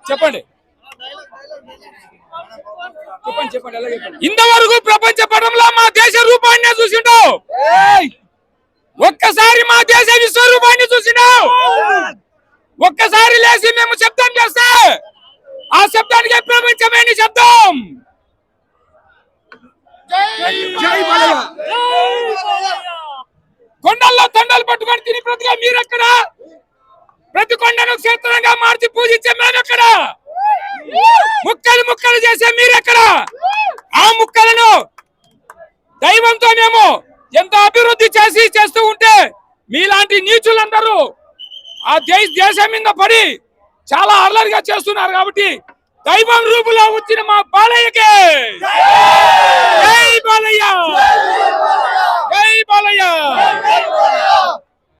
చెప్పండి. ఇంతవరకు ప్రపంచ పటంలో మా దేశ రూపాన్ని చూసింటావు, ఒక్కసారి మా దేశ విశ్వరూపాన్ని చూసింటావు. ఒక్కసారి లేచి మేము శబ్దం చేస్తే ఆ శబ్దానికి ప్రపంచమే శబ్దం. కొండల్లో తండలు పట్టుకొని తిని ప్రతిగా మీరెక్కడ? ప్రతి కొండను క్షేత్రంగా మార్చి పూజించే మేమెక్కడ? ముక్కలు ముక్కలు చేసే మీరెక్కడ? ఆ ముక్కలను దైవంతో మేము ఎంత అభివృద్ధి చేస్తూ ఉంటే మీలాంటి నీచులందరూ ఆ దేశం మీద పడి చాలా అల్లరిగా చేస్తున్నారు. కాబట్టి దైవం రూపులో వచ్చిన మా బాలయ్యకే